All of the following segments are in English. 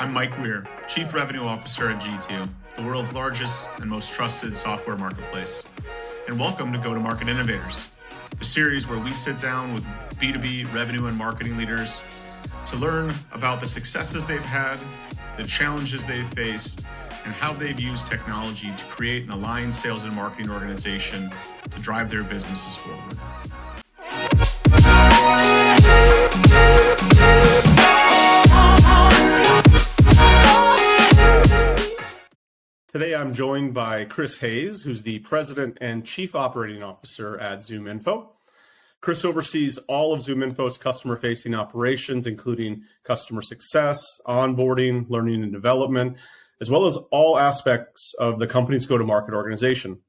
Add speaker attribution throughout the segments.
Speaker 1: I'm Mike Weir, Chief Revenue Officer at GTM, the world's largest and most trusted software marketplace. And welcome to Go-to-Market Innovators, the series where we sit down with B2B revenue and marketing leaders to learn about the successes they've had, the challenges they've faced, and how they've used technology to create an aligned sales and marketing organization to drive their businesses forward. Today, I'm joined by Chris Hayes, who's the President and Chief Operating Officer at ZoomInfo. Chris oversees all of ZoomInfo's customer-facing operations, including customer success, onboarding, learning and development, as well as all aspects of the company's go-to-market organization.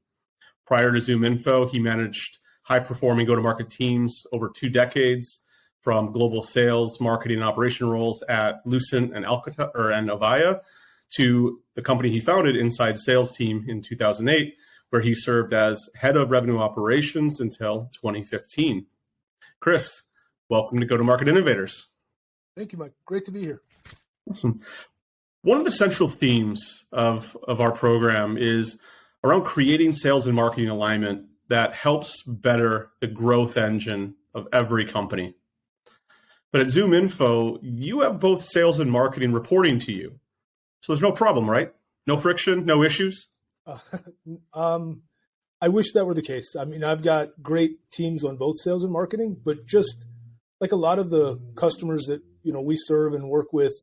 Speaker 1: Prior to ZoomInfo, he managed high-performing go-to-market teams over 2 decades, from global sales, marketing, and operation roles at Lucent and Avaya, to the company he founded, Inside Sales Team, in 2008, where he served as head of revenue operations until 2015. Chris, welcome to Go-to-Market Innovators.
Speaker 2: Thank you, Mike. Great to be here.
Speaker 1: Awesome. One of the central themes of our program is around creating sales and marketing alignment that helps better the growth engine of every company. But at ZoomInfo, you have both sales and marketing reporting to you. So there's no problem, right? No friction, no issues?
Speaker 2: I wish that were the case. I mean, I've got great teams on both sales and marketing, but just like a lot of the customers that, we serve and work with,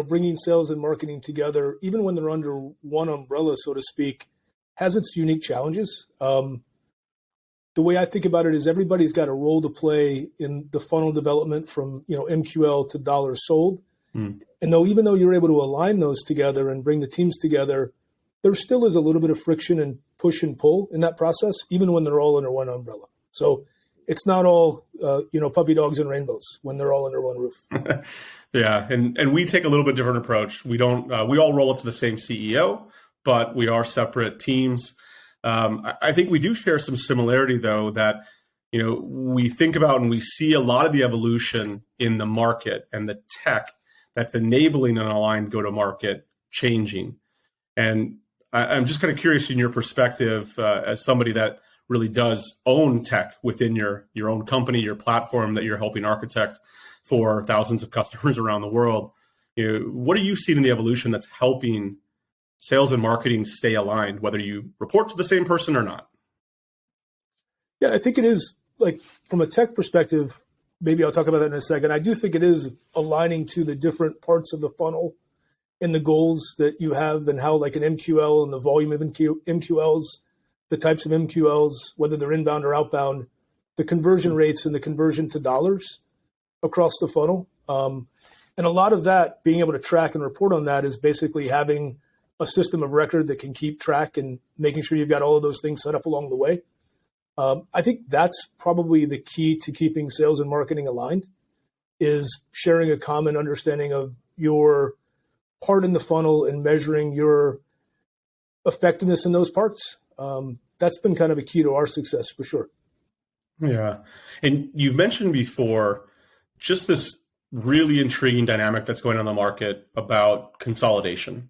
Speaker 2: bringing sales and marketing together, even when they're under one umbrella, so to speak, has its unique challenges. The way I think about it is everybody's got a role to play in the funnel development from, MQL to dollars sold. And even though you're able to align those together and bring the teams together, there still is a little bit of friction and push and pull in that process, even when they're all under one umbrella. So it's not all, puppy dogs and rainbows when they're all under one roof.
Speaker 1: Yeah. And we take a little bit different approach. We don't, we all roll up to the same CEO, but we are separate teams. I think we do share some similarity, though, that, we think about and we see a lot of the evolution in the market and the tech that's enabling an aligned go-to-market changing. And I'm just kind of curious in your perspective, as somebody that really does own tech within your own company, your platform that you're helping architect for thousands of customers around the world. What are you seeing in the evolution that's helping sales and marketing stay aligned, whether you report to the same person or not?
Speaker 2: Yeah, I think it is, like, from a tech perspective, maybe I'll talk about that in a second. I do think it is aligning to the different parts of the funnel and the goals that you have, and how, like, an MQL and the volume of MQLs, the types of MQLs, whether they're inbound or outbound, the conversion rates and the conversion to dollars across the funnel. And a lot of that, being able to track and report on that, is basically having a system of record that can keep track and making sure you've got all of those things set up along the way. I think that's probably the key to keeping sales and marketing aligned, is sharing a common understanding of your part in the funnel and measuring your effectiveness in those parts. That's been kind of a key to our success for sure.
Speaker 1: Yeah. And you've mentioned before just this really intriguing dynamic that's going on in the market about consolidation,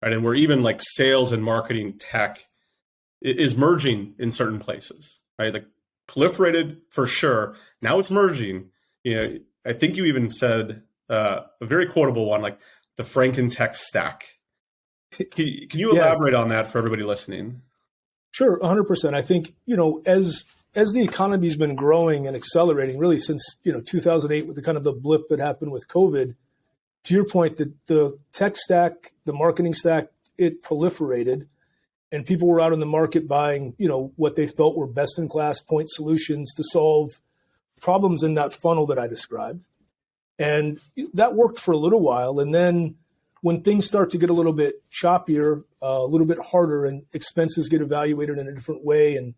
Speaker 1: right? And where even like sales and marketing tech is merging in certain places, right? Like proliferated for sure. Now it's merging. I think you even said a very quotable one, like the Frankenstack stack. Can you elaborate on that for everybody listening?
Speaker 2: Sure, 100%. I think, as the economy's been growing and accelerating really since, 2008 with the kind of the blip that happened with COVID, to your point, the tech stack, the marketing stack, it proliferated. And people were out in the market buying, what they felt were best-in-class point solutions to solve problems in that funnel that I described. And that worked for a little while. And then when things start to get a little bit choppier, a little bit harder, and expenses get evaluated in a different way, and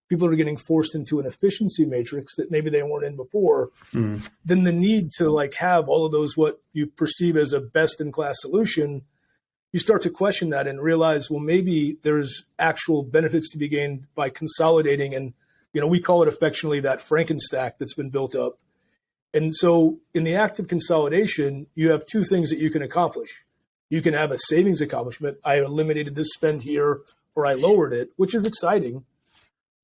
Speaker 2: people are getting forced into an efficiency matrix that maybe they weren't in before, then the need to have all of those, what you perceive as a best-in-class solution, you start to question that and realize, well, maybe there's actual benefits to be gained by consolidating. And, we call it affectionately that Frankenstack that's been built up. And so in the act of consolidation, you have two things that you can accomplish. You can have a savings accomplishment. I eliminated this spend here, or I lowered it, which is exciting.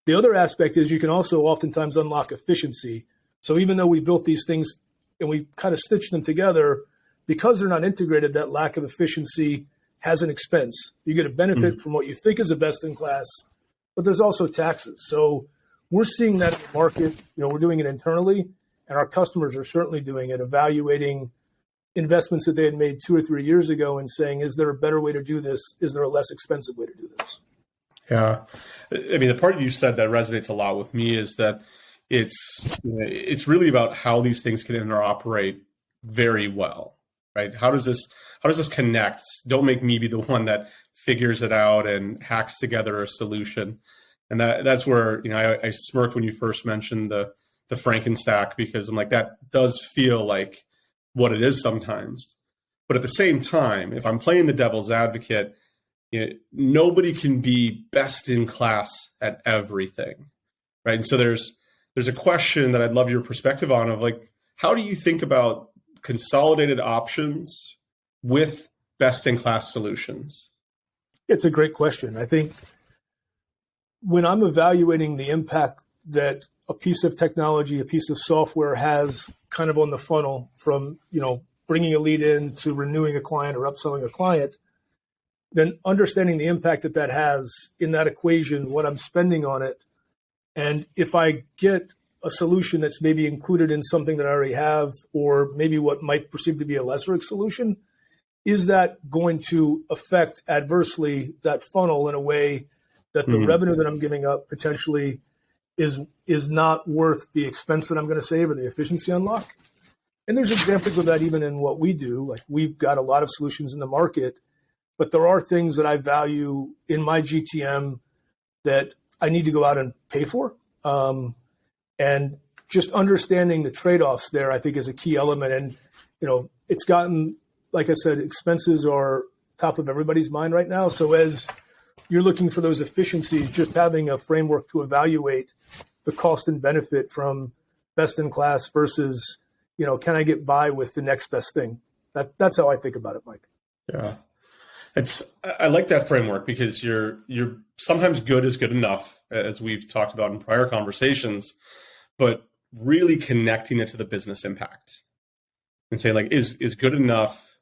Speaker 2: The other aspect is you can also oftentimes unlock efficiency. So even though we built these things and we kind of stitched them together, because they're not integrated, that lack of efficiency has an expense. You get a benefit from what you think is a best in class, but there's also taxes. So we're seeing that in the market. We're doing it internally, and our customers are certainly doing it, evaluating investments that they had made 2 or 3 years ago and saying, is there a better way to do this? Is there a less expensive way to do this?
Speaker 1: Yeah. I mean, the part you said that resonates a lot with me is that it's really about how these things can interoperate very well, right? How does this connect? Don't make me be the one that figures it out and hacks together a solution. And that's where, I smirked when you first mentioned the Frankenstack, because I'm like, that does feel like what it is sometimes. But at the same time, if I'm playing the devil's advocate, nobody can be best in class at everything, right? And so there's a question that I'd love your perspective on of like, how do you think about consolidated options with best in class solutions?
Speaker 2: It's a great question. I think when I'm evaluating the impact that a piece of technology, a piece of software has kind of on the funnel from, bringing a lead in to renewing a client or upselling a client, then understanding the impact that has in that equation, what I'm spending on it. And if I get a solution that's maybe included in something that I already have, or maybe what might perceive to be a lesser solution, is that going to affect adversely that funnel in a way that the revenue that I'm giving up potentially is not worth the expense that I'm going to save or the efficiency unlock? And there's examples of that even in what we do. Like, we've got a lot of solutions in the market, but there are things that I value in my GTM that I need to go out and pay for. And just understanding the trade-offs there, I think, is a key element. And, it's gotten, like I said, expenses are top of everybody's mind right now. So as you're looking for those efficiencies, just having a framework to evaluate the cost and benefit from best in class versus, can I get by with the next best thing? That's how I think about it, Mike.
Speaker 1: Yeah. I like that framework, because you're sometimes good is good enough, as we've talked about in prior conversations, but really connecting it to the business impact and saying, like, is good enough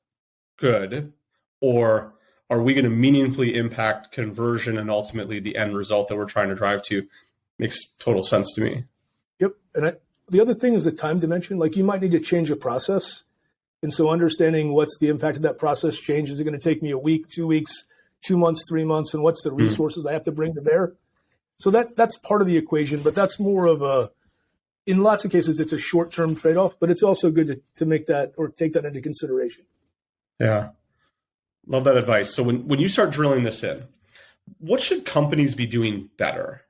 Speaker 1: good, or are we going to meaningfully impact conversion and ultimately the end result that we're trying to drive to? Makes total sense to me.
Speaker 2: Yep. And the other thing is the time dimension. Like, you might need to change a process. And so understanding what's the impact of that process change. Is it going to take me a week, 2 weeks, 2 months, 3 months? And what's the resources I have to bring to bear? So that's part of the equation, but that's more of in lots of cases, it's a short-term trade-off, but it's also good to make that or take that into consideration.
Speaker 1: Yeah. Love that advice. So when you start drilling this in, what should companies be doing better?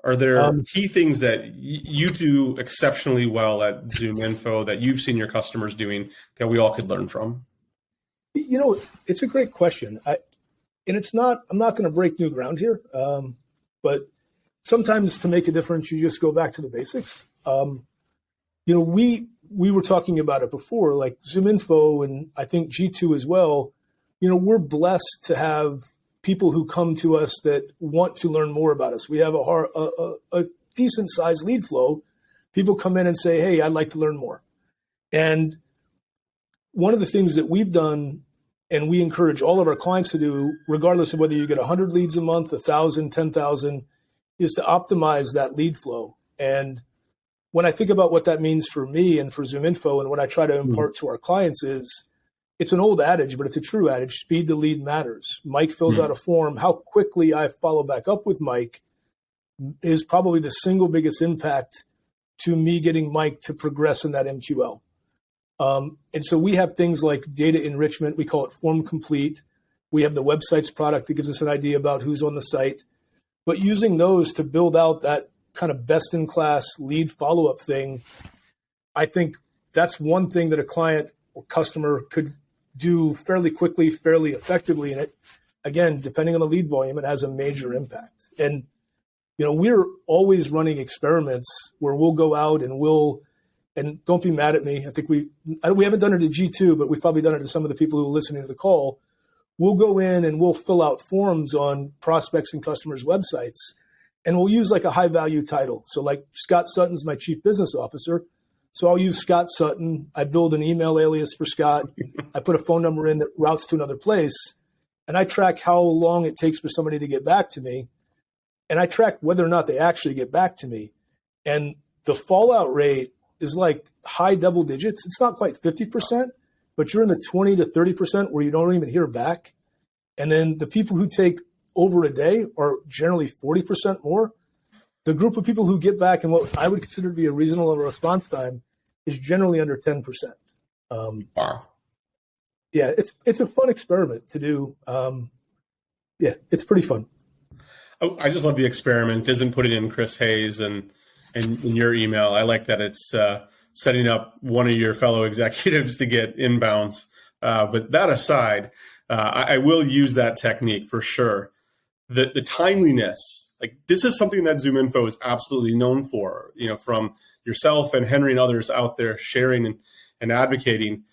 Speaker 1: Are there key things that you do exceptionally well at ZoomInfo that you've seen your customers doing that we all could learn from?
Speaker 2: It's a great question. I'm not going to break new ground here, but sometimes to make a difference, you just go back to the basics. We were talking about it before, like ZoomInfo, and I think G2 as well. We're blessed to have people who come to us that want to learn more about us. We have a decent sized lead flow. People come in and say, hey, I'd like to learn more. And one of the things that we've done, and we encourage all of our clients to do, regardless of whether you get 100 leads a month, 1,000, 10,000, is to optimize that lead flow. And when I think about what that means for me and for ZoomInfo, and what I try to impart to our clients is, it's an old adage, but it's a true adage. Speed to lead matters. Mike fills out a form. How quickly I follow back up with Mike is probably the single biggest impact to me getting Mike to progress in that MQL. And so we have things like data enrichment. We call it Form Complete. We have the websites product that gives us an idea about who's on the site. But using those to build out that kind of best-in-class lead follow-up thing, I think that's one thing that a client or customer could do fairly quickly, fairly effectively. And it, again, depending on the lead volume, it has a major impact. And, we're always running experiments where we'll go out and we'll and don't be mad at me. I think we haven't done it at G2, but we've probably done it to some of the people who are listening to the call. We'll go in and we'll fill out forms on prospects and customers' websites, and we'll use like a high value title. So like Scott Sutton's my chief business officer. So I'll use Scott Sutton. I build an email alias for Scott. I put a phone number in that routes to another place, and I track how long it takes for somebody to get back to me. And I track whether or not they actually get back to me. And the fallout rate is like high double digits. It's not quite 50%, but you're in the 20 to 30% where you don't even hear back. And then the people who take over a day are generally 40% more. The group of people who get back in what I would consider to be a reasonable response time is generally under 10%.
Speaker 1: Wow.
Speaker 2: Yeah, it's a fun experiment to do. Yeah, it's pretty fun.
Speaker 1: Oh, I just love the experiment. Isn't putting in Chris Hayes and in your email. I like that it's setting up one of your fellow executives to get inbounds. But that aside, I will use that technique for sure. The timeliness, like this is something that ZoomInfo is absolutely known for, from yourself and Henry and others out there sharing and advocating.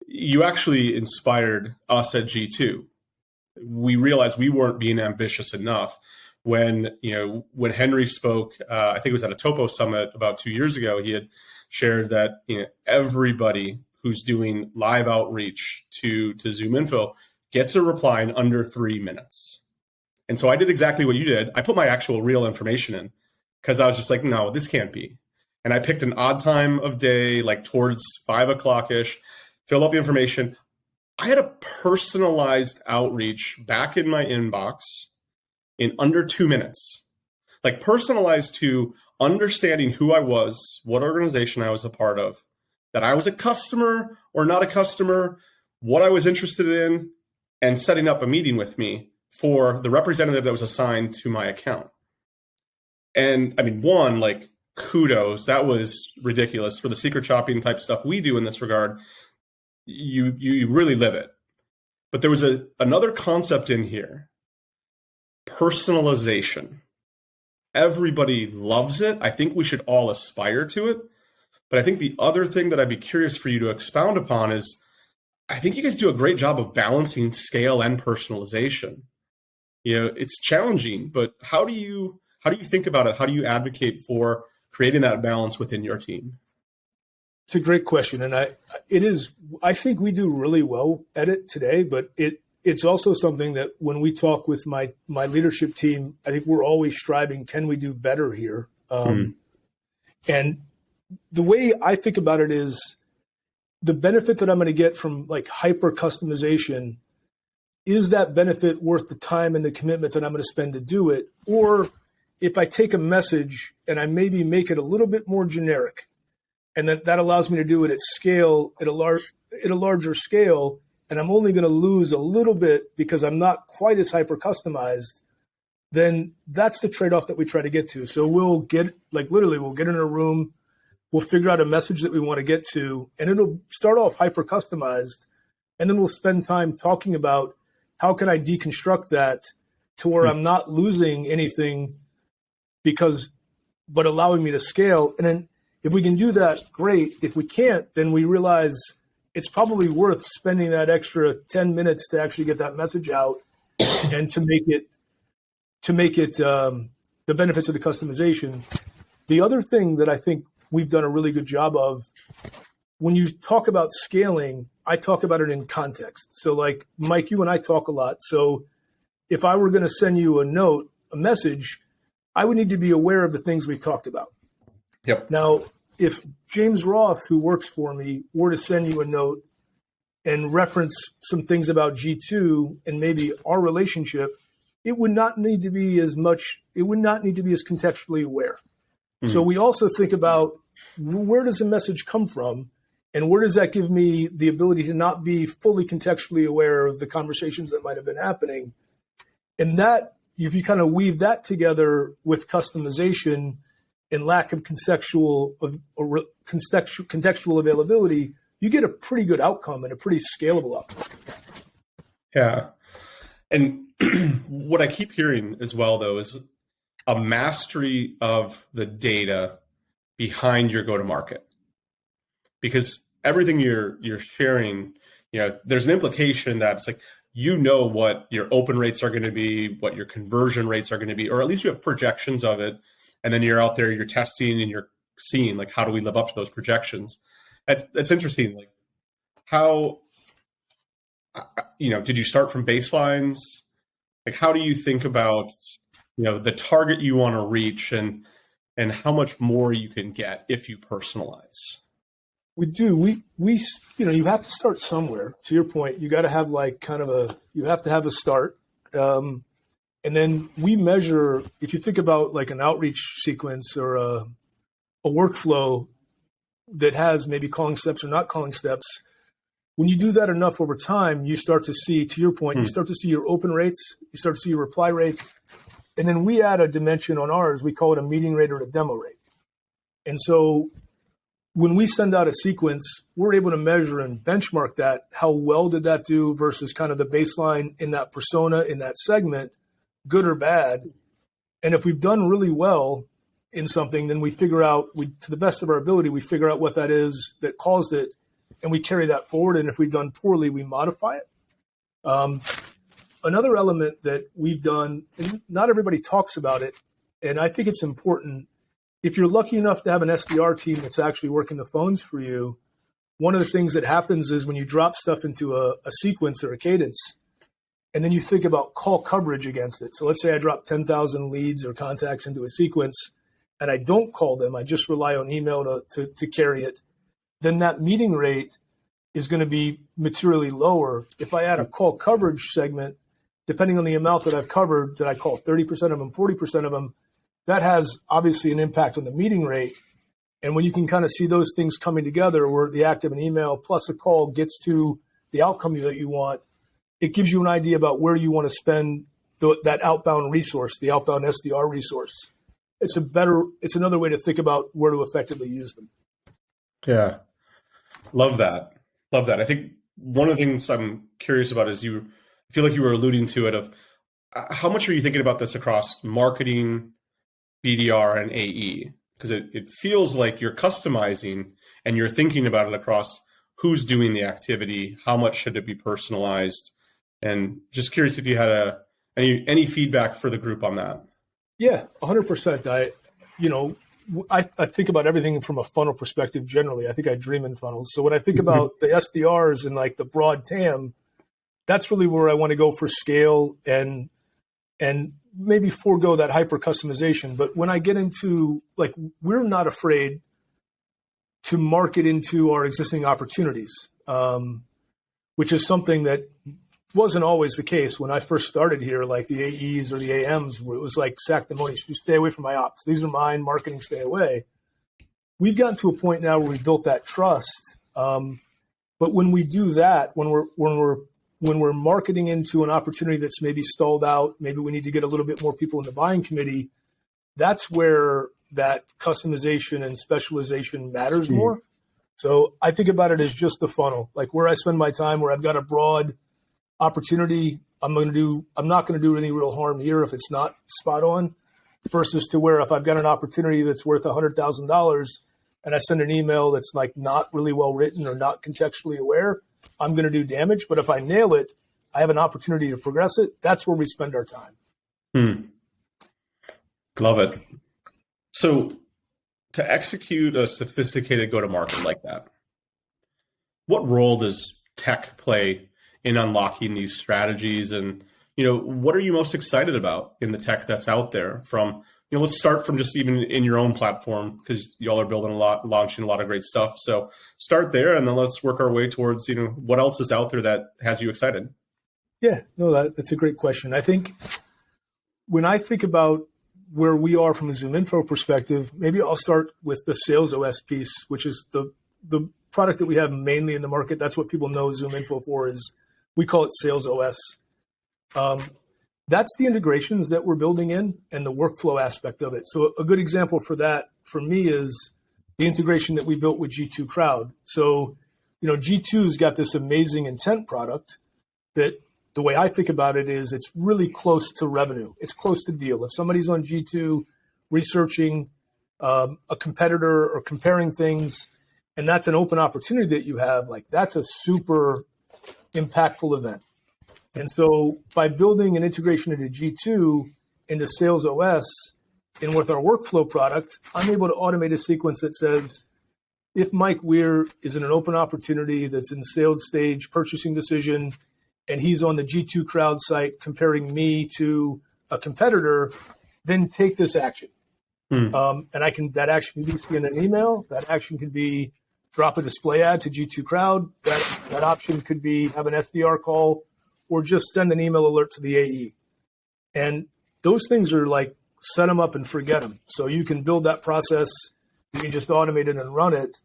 Speaker 1: You actually inspired us at G2. We realized we weren't being ambitious enough when Henry spoke, I think it was at a Topo Summit about 2 years ago. He had shared that everybody who's doing live outreach to ZoomInfo gets a reply in under 3 minutes. And so I did exactly what you did. I put my actual real information in because I was just like, no, this can't be. And I picked an odd time of day, like towards 5 o'clock-ish, filled out the information. I had a personalized outreach back in my inbox in under 2 minutes, like personalized to understanding who I was, what organization I was a part of, that I was a customer or not a customer, what I was interested in, and setting up a meeting with me for the representative that was assigned to my account. And I mean, like kudos, that was ridiculous for the secret shopping type stuff we do in this regard. You really live it. But there was another concept in here. Personalization. Everybody loves it. I think we should all aspire to it. But I think the other thing that I'd be curious for you to expound upon is I think you guys do a great job of balancing scale and personalization. It's challenging, but how do you think about it? How do you advocate for creating that balance within your team?
Speaker 2: It's a great question. And I think we do really well at it today, but it's also something that when we talk with my leadership team, I think we're always striving, can we do better here? And the way I think about it is the benefit that I'm going to get from like hyper customization, is that benefit worth the time and the commitment that I'm going to spend to do it? Or if I take a message and I maybe make it a little bit more generic, and that allows me to do it at scale, at a larger scale, and I'm only going to lose a little bit because I'm not quite as hyper customized, then that's the trade-off that we try to get to. So we'll get in a room, we'll figure out a message that we want to get to, and it'll start off hyper customized, and then we'll spend time talking about how can I deconstruct that to where I'm not losing anything but allowing me to scale. And then if we can do that, great. If we can't, then we realize it's probably worth spending that extra 10 minutes to actually get that message out and to make it the benefits of the customization. The other thing that I think we've done a really good job of, when you talk about scaling, I talk about it in context. So like Mike, you and I talk a lot. So if I were going to send you a message, I would need to be aware of the things we've talked about.
Speaker 1: Yep.
Speaker 2: Now, if James Roth, who works for me, were to send you a note and reference some things about G2 and maybe our relationship, it would not need to be as contextually aware. Mm-hmm. So we also think about, where does the message come from? And where does that give me the ability to not be fully contextually aware of the conversations that might have been happening? And that, if you kind of weave that together with customization and lack of contextual availability, you get a pretty good outcome and a pretty scalable outcome.
Speaker 1: Yeah. And what I keep hearing as well, though, is a mastery of the data behind your go-to-market. because everything you're sharing, there's an implication that it's like, what your open rates are going to be, what your conversion rates are going to be, or at least you have projections of it. And then you're out there, you're testing and you're seeing like, how do we live up to those projections? That's interesting. Like how, did you start from baselines? Like, how do you think about, the target you want to reach and how much more you can get if you personalize?
Speaker 2: We do. We you have to start somewhere. To your point, you got to have like you have to have a start. And then we measure, if you think about like an outreach sequence or a workflow that has maybe calling steps or not calling steps, when you do that enough over time, you start to see, to your point, you start to see your open rates, you start to see your reply rates. And then we add a dimension on ours, we call it a meeting rate or a demo rate. And so when we send out a sequence, we're able to measure and benchmark that. How well did that do versus kind of the baseline in that persona, in that segment, good or bad? And if we've done really well in something, then we figure out, to the best of our ability, we figure out what that is that caused it, and we carry that forward. And if we've done poorly, we modify it. Another element that we've done, and not everybody talks about it, and I think it's important, if you're lucky enough to have an SDR team that's actually working the phones for you, one of the things that happens is when you drop stuff into a sequence or a cadence, and then you think about call coverage against it. So let's say I drop 10,000 leads or contacts into a sequence, and I don't call them, I just rely on email to carry it, then that meeting rate is going to be materially lower. If I add a call coverage segment, depending on the amount that I've covered, that I call 30% of them, 40% of them, that has obviously an impact on the meeting rate. And when you can kind of see those things coming together, where the active and email plus a call gets to the outcome that you want, it gives you an idea about where you want to spend that outbound resource, the outbound SDR resource. It's another way to think about where to effectively use them.
Speaker 1: Yeah. Love that. I think one of the things I'm curious about is I feel like you were alluding to it, of how much are you thinking about this across marketing, BDR, and AE? Because it feels like you're customizing and you're thinking about it across who's doing the activity, how much should it be personalized, and just curious if you had any feedback for the group on that.
Speaker 2: Yeah, 100%. I think about everything from a funnel perspective generally. I think I dream in funnels. So when I think about the SDRs and like the broad TAM, that's really where I want to go for scale and maybe forego that hyper customization. But when I get into, like, we're not afraid to market into our existing opportunities, which is something that wasn't always the case when I first started here. Like the AEs or the AMs, where it was like sanctimonious. You stay away from my ops. These are mine. Marketing, stay away. We've gotten to a point now where we've built that trust. But when we do that, when we're marketing into an opportunity that's maybe stalled out, maybe we need to get a little bit more people in the buying committee, that's where that customization and specialization matters more. So I think about it as just the funnel, like where I spend my time, where I've got a broad opportunity. I'm not going to do any real harm here if it's not spot on, versus to where if I've got an opportunity that's worth $100,000 and I send an email that's like not really well written or not contextually aware, I'm going to do damage. But if I nail it, I have an opportunity to progress it. That's where we spend our time.
Speaker 1: Love it. So to execute a sophisticated go-to-market like that, what role does tech play in unlocking these strategies? And, what are you most excited about in the tech that's out there? From, let's start from just even in your own platform, because y'all are building launching a lot of great stuff. So start there, and then let's work our way towards, what else is out there that has you excited?
Speaker 2: Yeah, no, that's a great question. I think when I think about where we are from a ZoomInfo perspective, maybe I'll start with the Sales OS piece, which is the product that we have mainly in the market. That's what people know ZoomInfo for. Is we call it Sales OS. That's the integrations that we're building in and the workflow aspect of it. So a good example for that for me is the integration that we built with G2 Crowd. So, G2's got this amazing intent product that, the way I think about it, is it's really close to revenue. It's close to deal. If somebody's on G2 researching a competitor or comparing things, and that's an open opportunity that you have, like that's a super impactful event. And so by building an integration into G2 into Sales OS and with our workflow product, I'm able to automate a sequence that says, if Mike Weir is in an open opportunity that's in sales stage purchasing decision, and he's on the G2 crowd site comparing me to a competitor, then take this action. And that action can be in an email. That action could be drop a display ad to G2 crowd. That option could be have an SDR call or just send an email alert to the AE. And those things are like set them up and forget them. So you can build that process. You can just automate it and run it.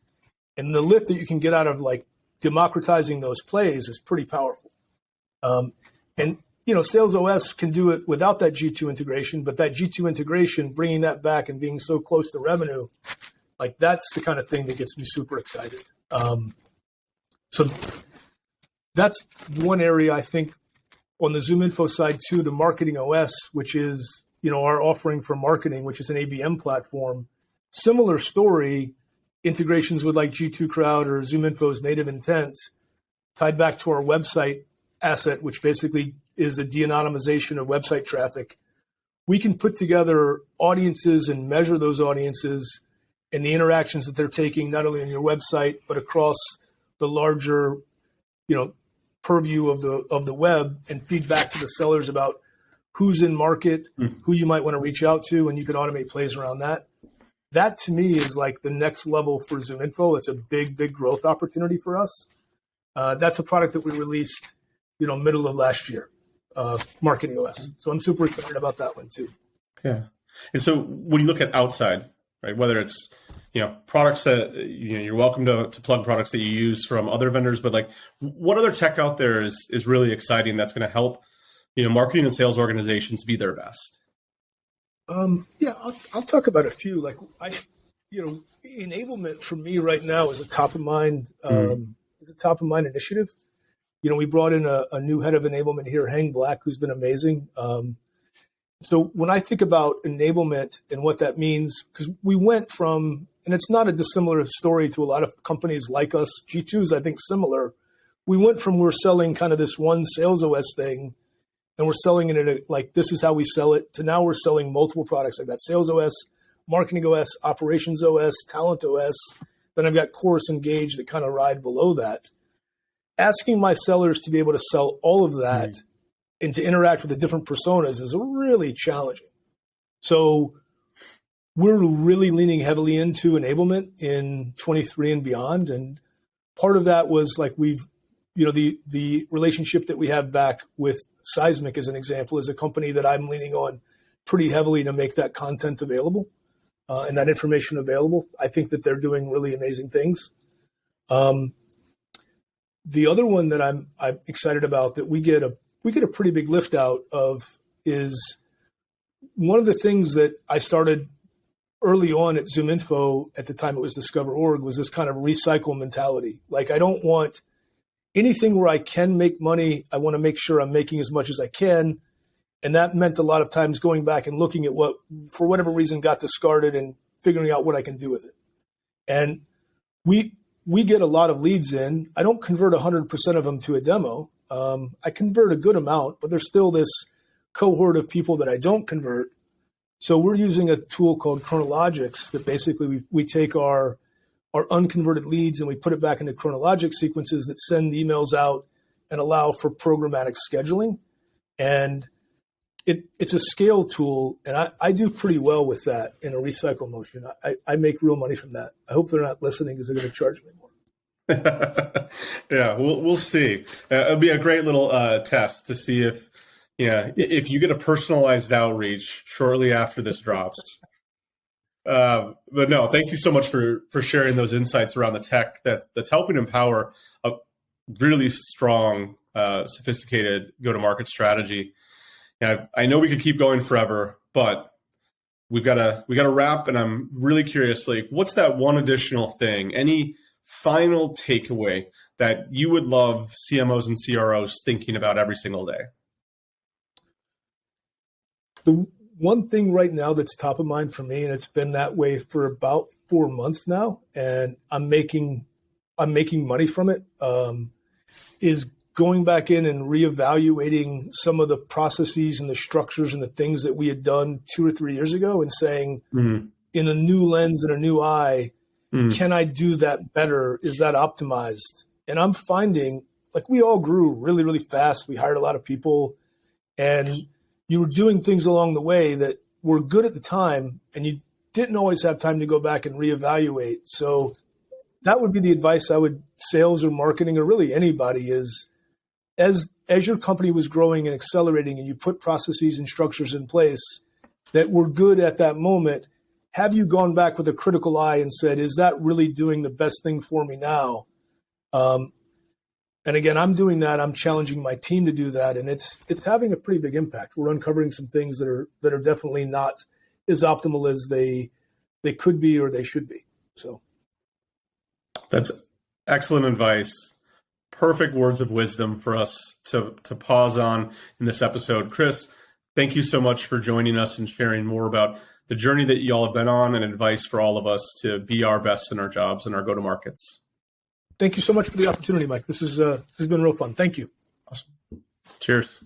Speaker 2: And the lift that you can get out of like democratizing those plays is pretty powerful. And, Sales OS can do it without that G2 integration, but that G2 integration, bringing that back and being so close to revenue, like that's the kind of thing that gets me super excited. So that's one area I think on the ZoomInfo side too, the marketing OS, which is, our offering for marketing, which is an ABM platform, similar story, integrations with like G2 Crowd or ZoomInfo's native intent tied back to our website asset, which basically is the de-anonymization of website traffic. We can put together audiences and measure those audiences and the interactions that they're taking, not only on your website, but across the larger, purview of the web, and feed back to the sellers about who's in market, who you might want to reach out to, and you can automate plays around that. That to me is like the next level for ZoomInfo. It's a big, big growth opportunity for us. That's a product that we released, middle of last year, Marketing OS. So I'm super excited about that one too.
Speaker 1: Yeah. And so when you look at outside, right, whether it's, products that, you're welcome to plug products that you use from other vendors, but like what other tech out there is really exciting that's going to help, marketing and sales organizations be their best?
Speaker 2: I'll talk about a few. Like enablement for me right now is a top of mind, initiative. We brought in a new head of enablement here, Hang Black, who's been amazing. So when I think about enablement and what that means, because we went from, and it's not a dissimilar story to a lot of companies like us, G2 is, I think, similar. We went from we're selling kind of this one Sales OS thing, and we're selling it in like, this is how we sell it, to now we're selling multiple products. I've got Sales OS, Marketing OS, Operations OS, Talent OS. Then I've got Chorus Engage that kind of ride below that. Asking my sellers to be able to sell all of that and to interact with the different personas is really challenging. So we're really leaning heavily into enablement in 23 and beyond. And part of that was like the relationship that we have back with Seismic, as an example, is a company that I'm leaning on pretty heavily to make that content available and that information available. I think that they're doing really amazing things. The other one that I'm excited about that we get a pretty big lift out of is one of the things that I started early on at ZoomInfo at the time it was Discover.org was this kind of recycle mentality. Like I don't want anything where I can make money. I want to make sure I'm making as much as I can. And that meant a lot of times going back and looking at what, for whatever reason, got discarded and figuring out what I can do with it. And we get a lot of leads in. I don't convert 100% of them to a demo. I convert a good amount, but there's still this cohort of people that I don't convert. So we're using a tool called Chronologics that basically we take our unconverted leads and we put it back into Chronologic sequences that send emails out and allow for programmatic scheduling. And it's a scale tool, and I do pretty well with that in a recycle motion. I make real money from that. I hope they're not listening because they're going to charge me more.
Speaker 1: Yeah, we'll see. It'll be a great little test to see if you get a personalized outreach shortly after this drops. But no, thank you so much for sharing those insights around the tech that's helping empower a really strong, sophisticated go-to-market strategy. I know we could keep going forever, but we got to wrap. And I'm really curious, like, what's that one additional thing? Any final takeaway that you would love CMOs and CROs thinking about every single day?
Speaker 2: one thing right now that's top of mind for me, and it's been that way for about 4 months now, and I'm making money from it, is going back in and reevaluating some of the processes and the structures and the things that we had done 2 or 3 years ago and saying, in a new lens and a new eye, can I do that better? Is that optimized? And I'm finding, like, we all grew really, really fast. We hired a lot of people, and you were doing things along the way that were good at the time, and you didn't always have time to go back and reevaluate. So that would be the advice I would, sales or marketing or really anybody, is as your company was growing and accelerating and you put processes and structures in place that were good at that moment, have you gone back with a critical eye and said, is that really doing the best thing for me now? And again, I'm doing that. I'm challenging my team to do that, and it's having a pretty big impact. We're uncovering some things that are definitely not as optimal as they could be or they should be. So
Speaker 1: that's excellent advice. Perfect words of wisdom for us to pause on in this episode. Chris, thank you so much for joining us and sharing more about the journey that you all have been on and advice for all of us to be our best in our jobs and our go-to-markets.
Speaker 2: Thank you so much for the opportunity, Mike. This has been real fun. Thank you.
Speaker 1: Awesome. Cheers.